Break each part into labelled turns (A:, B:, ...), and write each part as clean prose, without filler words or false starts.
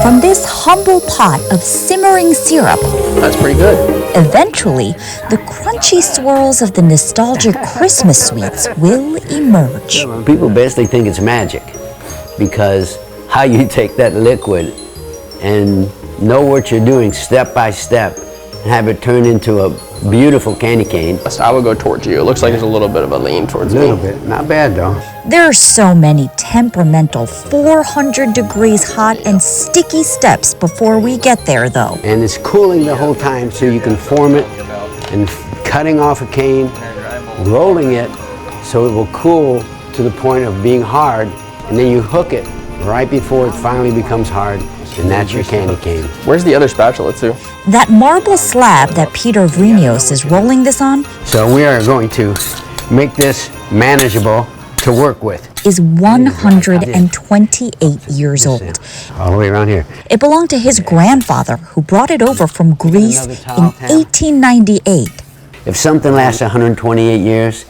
A: From this humble pot of simmering syrup,
B: That's pretty good.
A: eventually, the crunchy swirls of the nostalgic Christmas sweets will emerge.
C: People basically think it's magic because how you take that liquid and know what you're doing step by step and have it turn into a beautiful candy cane.
B: I would go towards you. It looks like there's a little bit of a lean towards me.
C: A little bit, not bad though.
A: There are so many temperamental 400 degrees hot and sticky steps before we get there though.
C: And it's cooling the whole time so you can form it and cutting off a cane, rolling it so it will cool to the point of being hard, and then you hook it right before it finally becomes hard, and that's your candy cane.
B: Where's the other spatula too?
A: That marble slab that Peter Vrienios is rolling this on
C: So we are going to make this manageable to work with.
A: is 128 years old.
C: All the way around here.
A: It belonged to his grandfather, who brought it over from Greece in 1898.
C: If something lasts 128 years,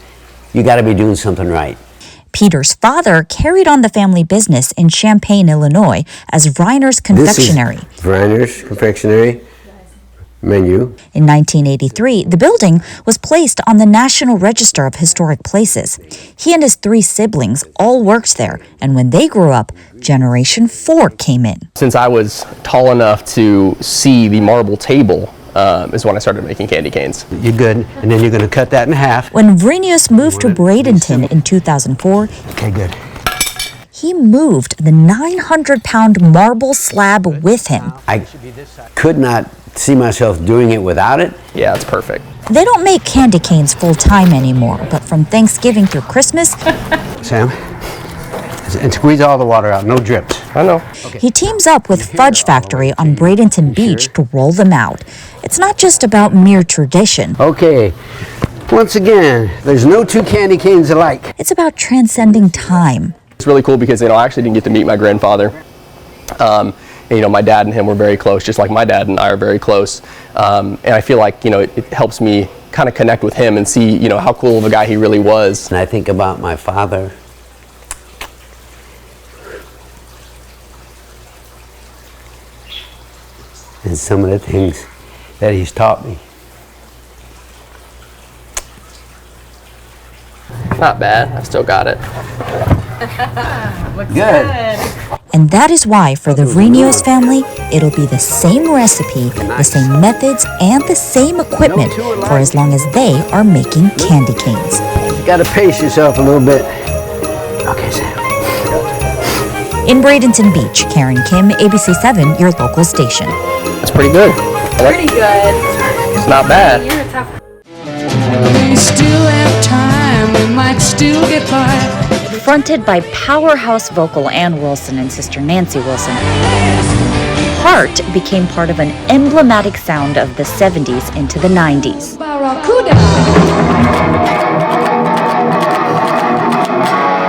C: you got to be doing something right.
A: Peter's father carried on the family business in Champaign, Illinois, as Reiner's Confectionery.
C: This is Reiner's Confectionery menu.
A: In 1983, the building was placed on the National Register of Historic Places. He and his 3 siblings all worked there, and when they grew up, Generation 4 came in.
B: Since I was tall enough to see the marble table is when I started making candy canes.
C: You're good, and then you're going to cut that in half.
A: When Vrienios moved to Bradenton in 2004,
C: Okay, good.
A: he moved the 900-pound marble slab with him.
C: I could not see myself doing it without it.
B: Yeah, it's perfect.
A: They don't make candy canes full-time anymore, but from Thanksgiving through Christmas,
C: Sam, and squeeze all the water out, no drips.
B: I know.
A: he teams up with Fudge Factory on Bradenton Beach to roll them out. It's not just about mere tradition.
C: Okay, once again, there's no 2 candy canes alike.
A: It's about transcending time.
B: It's really cool because, I actually didn't get to meet my grandfather. And, my dad and him were very close, just like my dad and I are very close. And I feel like, it helps me kind of connect with him and see, how cool of a guy he really was.
C: And I think about my father. And some of the things that he's taught me.
B: Not bad. I still got it.
C: Good.
A: And that is why, for the Vrienios family, it'll be the same recipe, the same methods, and the same equipment for as long as they are making candy canes.
C: You gotta pace yourself a little bit. Okay, Sam.
A: In Bradenton Beach, Karen Kim, ABC 7, your local station.
B: That's pretty good.
D: Pretty good.
B: It's not bad.
E: We still have time, we might still get by.
A: Fronted by powerhouse vocal Ann Wilson and sister Nancy Wilson, Heart became part of an emblematic sound of the 70s into the 90s.
E: Barracuda.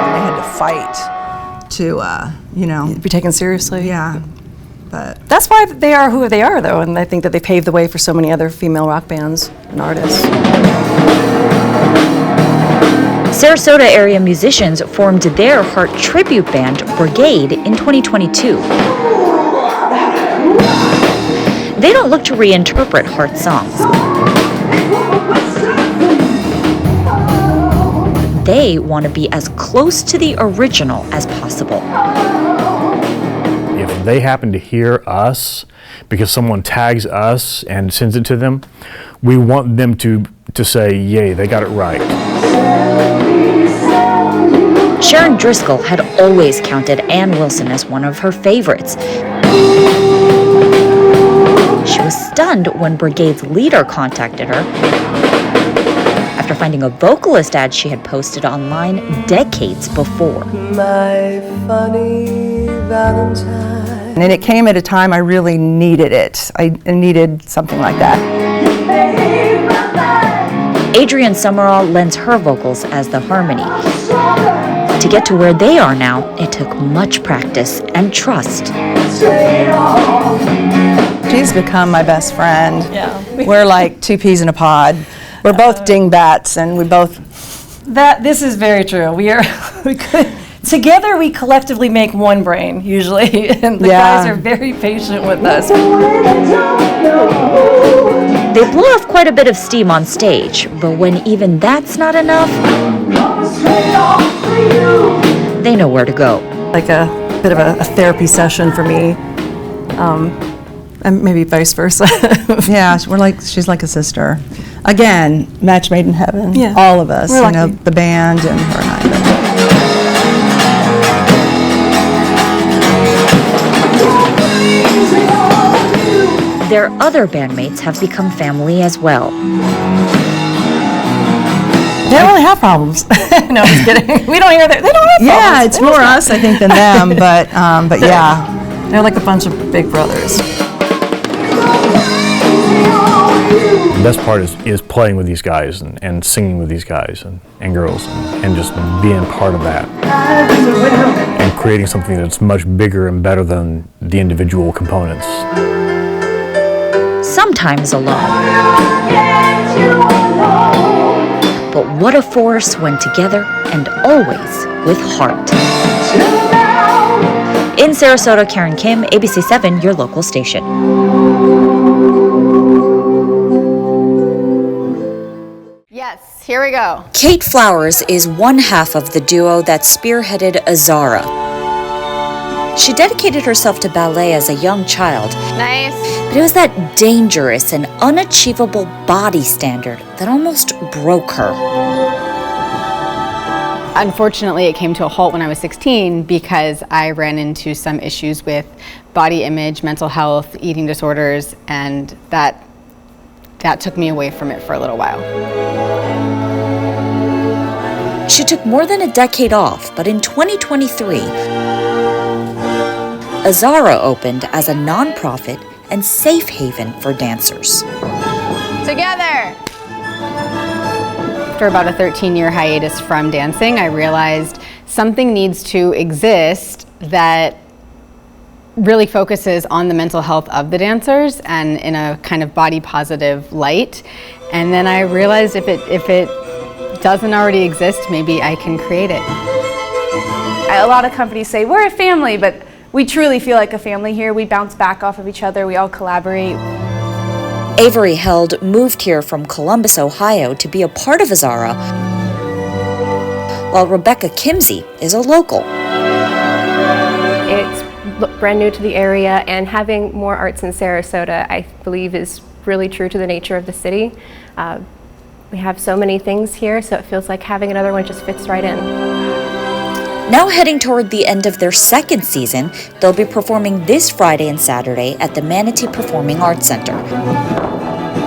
F: They had to fight to,
G: Be taken seriously.
F: yeah. But
G: That's why they are who they are, though, and I think that they paved the way for so many other female rock bands and artists.
A: Sarasota area musicians formed their Heart tribute band, Brigade, in 2022. They don't look to reinterpret Heart songs. They want to be as close to the original as possible.
H: If they happen to hear us, because someone tags us and sends it to them, we want them to say, yay, they got it right.
A: Sharon Driscoll had always counted Ann Wilson as one of her favorites. She was stunned when Brigade's leader contacted her after finding a vocalist ad she had posted online decades before.
F: My funny Valentine.
G: And it came at a time I really needed it. I needed something like that.
A: Adrienne Summerall lends her vocals as the harmony. To get to where they are now, it took much practice and trust.
G: She's become my best friend. Yeah. We're like 2 peas in a pod. We're both dingbats, and we both. This is very true. We could. Together, we collectively make one brain, usually, and the guys are very patient with us.
A: They blow off quite a bit of steam on stage, but when even that's not enough, they know where to go.
G: Like a bit of a therapy session for me, and maybe vice versa.
F: Yeah, she's like a sister. Again, match made in heaven.
G: Yeah.
F: All of us,
G: We're
F: you know,
G: lucky.
F: the band and her and I.
A: Their other bandmates have become family as well.
G: They don't really have problems. No, I'm just kidding. We don't hear that. They don't have problems.
F: Yeah, it's more us, I think, than them, but yeah.
G: They're like a bunch of big brothers.
H: The best part is playing with these guys and singing with these guys and girls and just being part of that. And creating something that's much bigger and better than the individual components.
A: Sometimes alone. But what a force when together and always with heart. In Sarasota, Karen Kim, ABC 7, your local station.
D: Yes, here we go.
A: Kate Flowers is one half of the duo that spearheaded Azara. She dedicated herself to ballet as a young child,
D: Nice.
A: but it was that dangerous and unachievable body standard that almost broke her.
D: Unfortunately, it came to a halt when I was 16 because I ran into some issues with body image, mental health, eating disorders, and that took me away from it for a little while.
A: She took more than a decade off, but in 2023, Azara opened as a nonprofit and safe haven for dancers.
D: Together! After about a 13-year hiatus from dancing, I realized something needs to exist that really focuses on the mental health of the dancers and in a kind of body positive light. And then I realized if it doesn't already exist, maybe I can create it.
I: A lot of companies say we're a family, but we truly feel like a family here. We bounce back off of each other. We all collaborate.
A: Avery Held moved here from Columbus, Ohio to be a part of Azara, while Rebecca Kimsey is a local.
J: It's brand new to the area, and having more arts in Sarasota, I believe, is really true to the nature of the city. We have so many things here, so it feels like having another one just fits right in.
A: Now heading toward the end of their second season, they'll be performing this Friday and Saturday at the Manatee Performing Arts Center.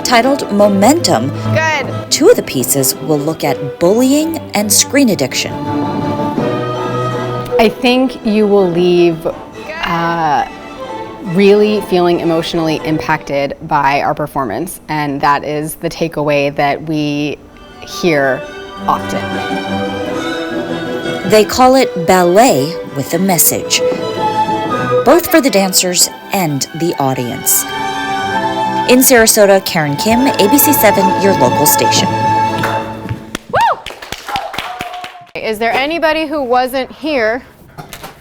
A: Titled Momentum,
D: Good.
A: two of the pieces will look at bullying and screen addiction.
D: I think you will leave really feeling emotionally impacted by our performance, and that is the takeaway that we hear often.
A: They call it ballet with a message, both for the dancers and the audience. In Sarasota, Karen Kim, ABC 7, your local station.
D: Woo! Is there anybody who wasn't here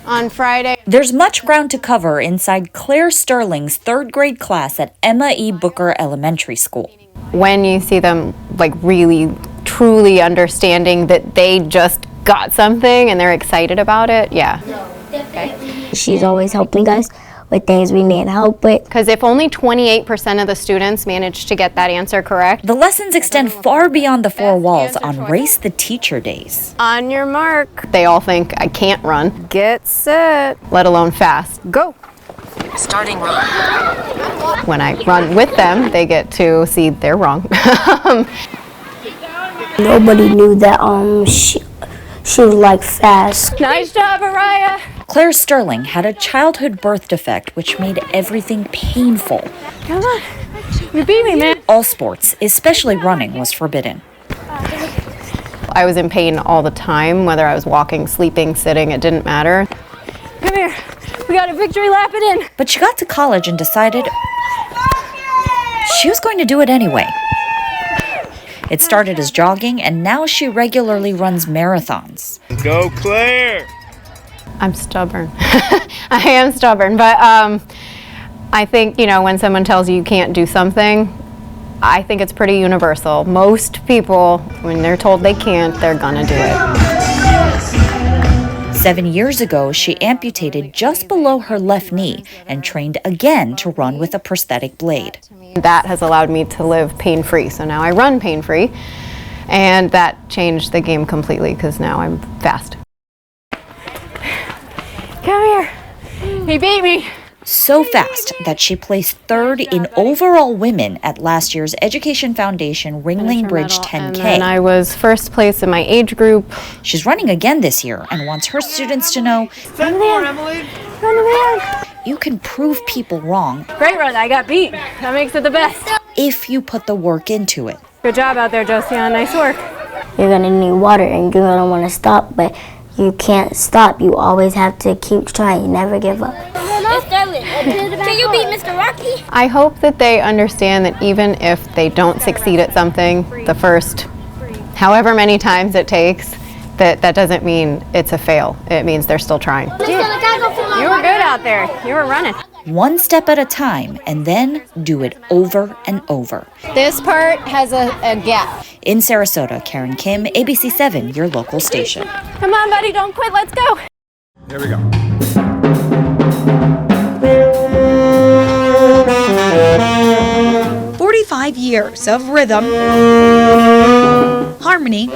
D: on Friday?
A: There's much ground to cover inside Claire Sterling's third grade class at Emma E. Booker Elementary School.
D: When you see them like really, truly understanding that they just got something and they're excited about it, yeah. Okay.
K: She's always helping us with things we need help with.
D: Because if only 28% of the students managed to get that answer correct.
A: The lessons extend far beyond the four walls on Race the Teacher days.
D: On your mark. They all think I can't run. Get set. Let alone fast. Go.
A: Starting run.
D: When I run with them, they get to see they're wrong.
K: Nobody knew that she was like fast.
D: Nice job, Araya.
A: Claire Sterling had a childhood birth defect which made everything painful.
D: Come on. You beat me, man.
A: All sports, especially running, was forbidden.
D: I was in pain all the time, whether I was walking, sleeping, sitting, it didn't matter. Come here. We got a victory lap it in.
A: But she got to college and decided she was going to do it anyway. It started as jogging, and now she regularly runs marathons.
L: Go, Claire!
D: I'm stubborn. I am stubborn, but I think, you know, when someone tells you you can't do something, I think it's pretty universal. Most people, when they're told they can't, they're gonna do it.
A: 7 years ago, she amputated just below her left knee and trained again to run with a prosthetic blade.
D: That has allowed me to live pain-free, so now I run pain-free, and that changed the game completely because now I'm fast. Come here. He beat me.
A: So fast that she placed third in overall women at last year's Education Foundation Ringling Bridge 10K.
D: And I was first place in my age group.
A: She's running again this year and wants her students to know,
D: Run the man.
A: You can prove people wrong.
D: Great run, I got beat. That makes it the best.
A: If you put the work into it.
D: Good job out there, Josiane. Nice work.
K: You're gonna need water and you're gonna want to stop, but you can't stop. You always have to keep trying, never give up.
L: Can you beat Mr. Rocky?
D: I hope that they understand that even if they don't succeed at something the first however many times it takes, that doesn't mean it's a fail. It means they're still trying.
L: You were
D: good out there. You were running.
A: One step at a time, and then do it over and over.
D: This part has a gap.
A: In Sarasota, Karen Kim, ABC 7, your local station.
D: Come on, buddy, don't quit. Let's go.
M: Here we go.
N: 45 years of rhythm, harmony,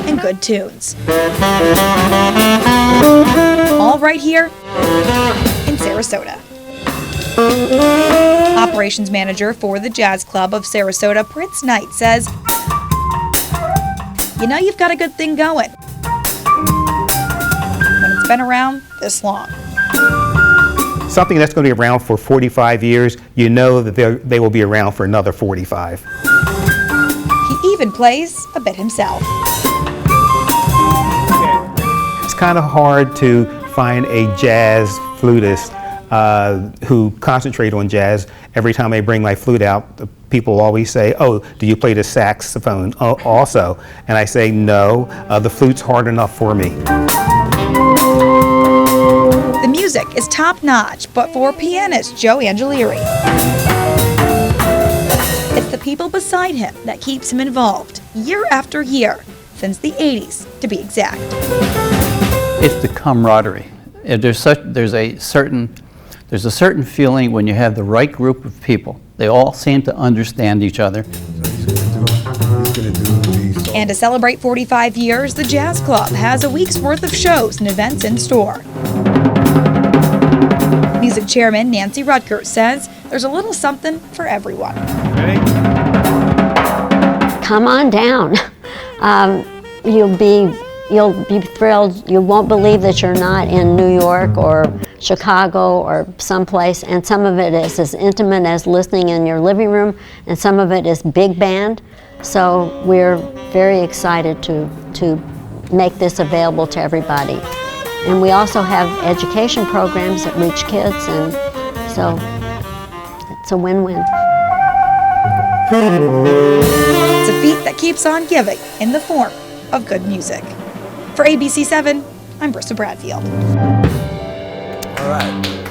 N: and good tunes. All right here in Sarasota. Operations manager for the Jazz Club of Sarasota, Prince Knight, says, you know you've got a good thing going when it's been around this long.
M: Something that's going to be around for 45 years, you know that they will be around for another 45.
N: He even plays a bit himself.
M: It's kind of hard to find a jazz flutist who concentrate on jazz. Every time I bring my flute out, the people always say, oh, do you play the saxophone also? And I say, no, the flute's hard enough for me.
N: The music is top-notch, but for pianist Joe Angelieri, it's the people beside him that keeps him involved year after year, since the 80s to be exact.
O: It's the camaraderie. There's a certain feeling when you have the right group of people. They all seem to understand each other.
N: And to celebrate 45 years, the Jazz Club has a week's worth of shows and events in store. Music chairman Nancy Rutgers says there's a little something for everyone.
M: Ready?
P: Come on down. You'll be thrilled. You won't believe that you're not in New York or Chicago or someplace, and some of it is as intimate as listening in your living room, and some of it is big band. So we're very excited to make this available to everybody. And we also have education programs that reach kids, and so it's a win-win.
N: It's a feat that keeps on giving in the form of good music. For ABC 7, I'm Brissa Bradfield.
Q: All right.